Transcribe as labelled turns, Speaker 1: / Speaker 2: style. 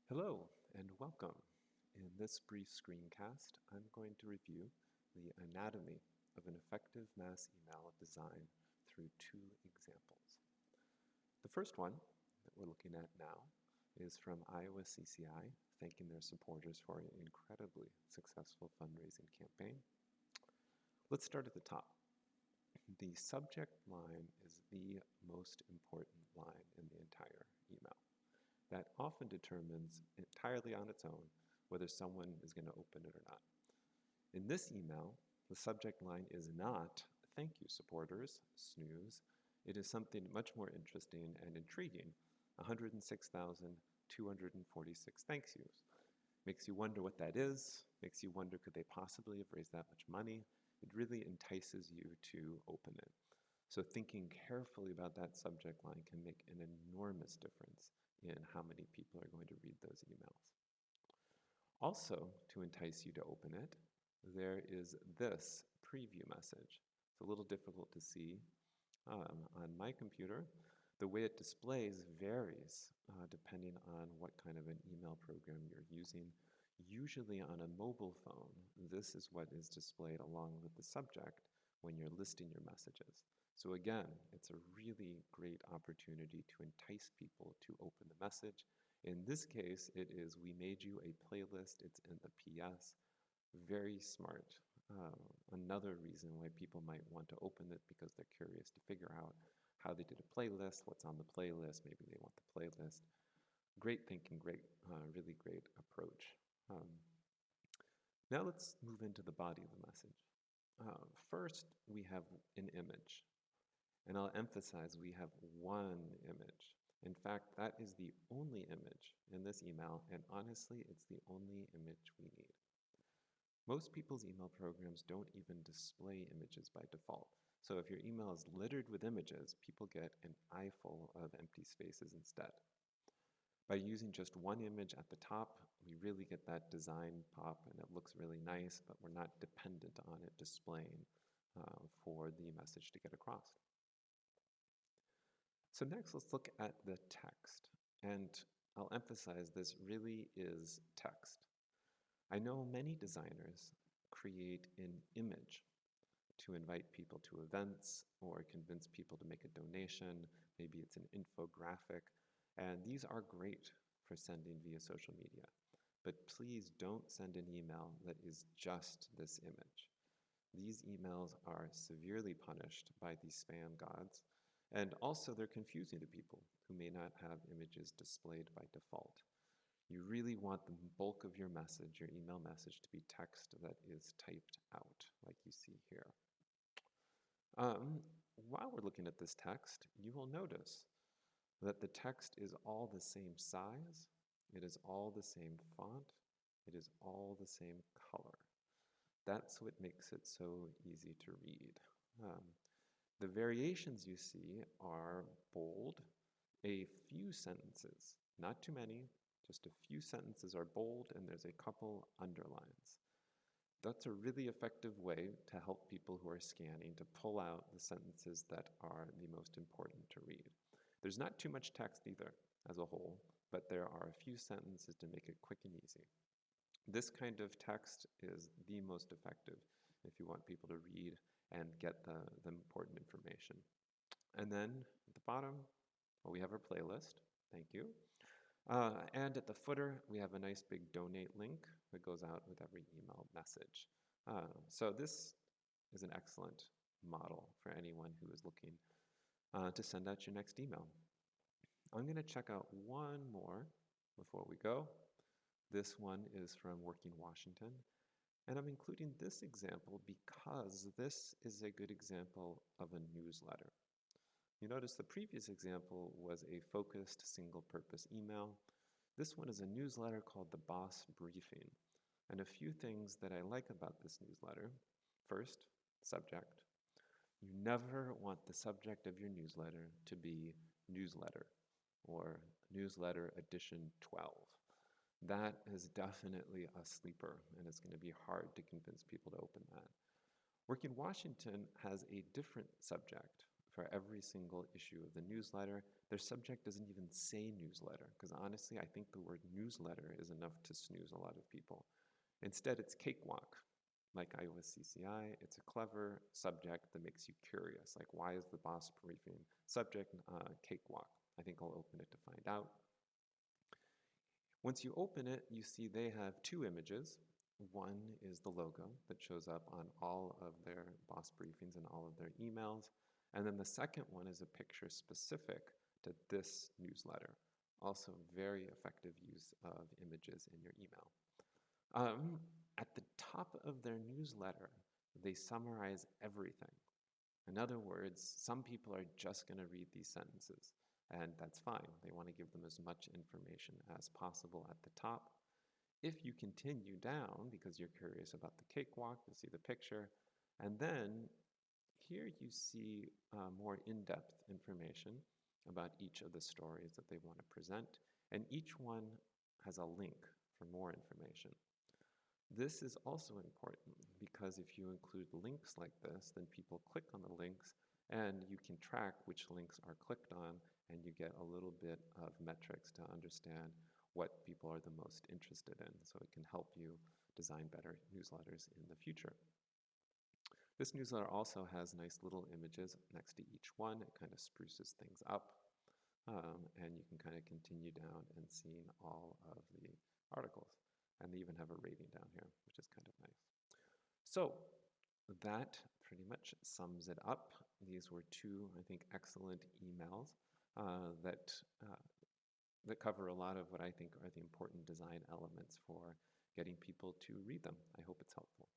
Speaker 1: Hello and welcome. In this brief screencast, I'm going to review the anatomy of an effective mass email design through two examples. The first one that we're looking at now is from Iowa CCI, thanking their supporters for an incredibly successful fundraising campaign. Let's start at the top. The subject line is the most important line in the entire email. That often determines entirely on its own whether someone is going to open it or not. In this email, the subject line is not "Thank you, supporters," snooze. It is something much more interesting and intriguing: 106,246 thank yous. Makes you wonder what that is, makes you wonder could they possibly have raised that much money. It really entices you to open it. So thinking carefully about that subject line can make an enormous difference in how many people are going to read those emails. Also, to entice you to open it, there is this preview message. It's a little difficult to see on my computer. The way it displays varies depending on what kind of an email program you're using. Usually on a mobile phone, this is what is displayed along with the subject when you're listing your messages. So again, it's a really great opportunity to entice people to open the message. In this case, it is "We made you a playlist." It's in the PS. Very smart. Another reason why people might want to open it because they're curious to figure out how they did a playlist, what's on the playlist, maybe they want the playlist. Great thinking, really great approach. Now let's move into the body of the message. First, we have an image. And I'll emphasize we have one image. In fact, that is the only image in this email, and honestly, it's the only image we need. Most people's email programs don't even display images by default. So if your email is littered with images, people get an eyeful of empty spaces instead. By using just one image at the top, we really get that design pop, and it looks really nice, but we're not dependent on it displaying for the message to get across. So next, let's look at the text. And I'll emphasize this really is text. I know many designers create an image to invite people to events or convince people to make a donation. Maybe it's an infographic. And these are great for sending via social media. But please don't send an email that is just this image. These emails are severely punished by the spam gods. And also, they're confusing to people who may not have images displayed by default. You really want the bulk of your message, your email message, to be text that is typed out, like you see here. While we're looking at this text, you will notice that the text is all the same size, it is all the same font, it is all the same color. That's what makes it so easy to read. The variations you see are bold, a few sentences, not too many, just a few sentences are bold, and there's a couple underlines. That's a really effective way to help people who are scanning to pull out the sentences that are the most important to read. There's not too much text either as a whole, but there are a few sentences to make it quick and easy. This kind of text is the most effective if you want people to read and get the important information. And then at the bottom, well, we have our playlist. Thank you. And at the footer, we have a nice big donate link that goes out with every email message. So this is an excellent model for anyone who is looking to send out your next email. I'm going to check out one more before we go. This one is from Working Washington. And I'm including this example because this is a good example of a newsletter. You notice the previous example was a focused single-purpose email. This one is a newsletter called the Boss Briefing. And a few things that I like about this newsletter. First, subject. You never want the subject of your newsletter to be newsletter or newsletter edition 12. That is definitely a sleeper, and it's going to be hard to convince people to open that. Working Washington has a different subject for every single issue of the newsletter. Their subject doesn't even say newsletter, because honestly, I think the word newsletter is enough to snooze a lot of people. Instead, it's cakewalk. Like iOS CCI, it's a clever subject that makes you curious. Like, why is the boss briefing subject cakewalk? I think I'll open it to find out. Once you open it, you see they have two images. One is the logo that shows up on all of their boss briefings and all of their emails. And then the second one is a picture specific to this newsletter. Also, very effective use of images in your email. At the top of their newsletter, they summarize everything. In other words, some people are just going to read these sentences, and that's fine. They want to give them as much information as possible at the top. If you continue down, because you're curious about the cakewalk, you'll see the picture, and then here you see more in-depth information about each of the stories that they want to present, and each one has a link for more information. This is also important because if you include links like this, then people click on the links and you can track which links are clicked on, and you get a little bit of metrics to understand what people are the most interested in, so it can help you design better newsletters in the future. This newsletter also has nice little images next to each one. It kind of spruces things up, and you can kind of continue down and seeing all of the articles. And they even have a rating down here, which is kind of nice. So that pretty much sums it up. These were two, I think, excellent emails that cover a lot of what I think are the important design elements for getting people to read them. I hope it's helpful.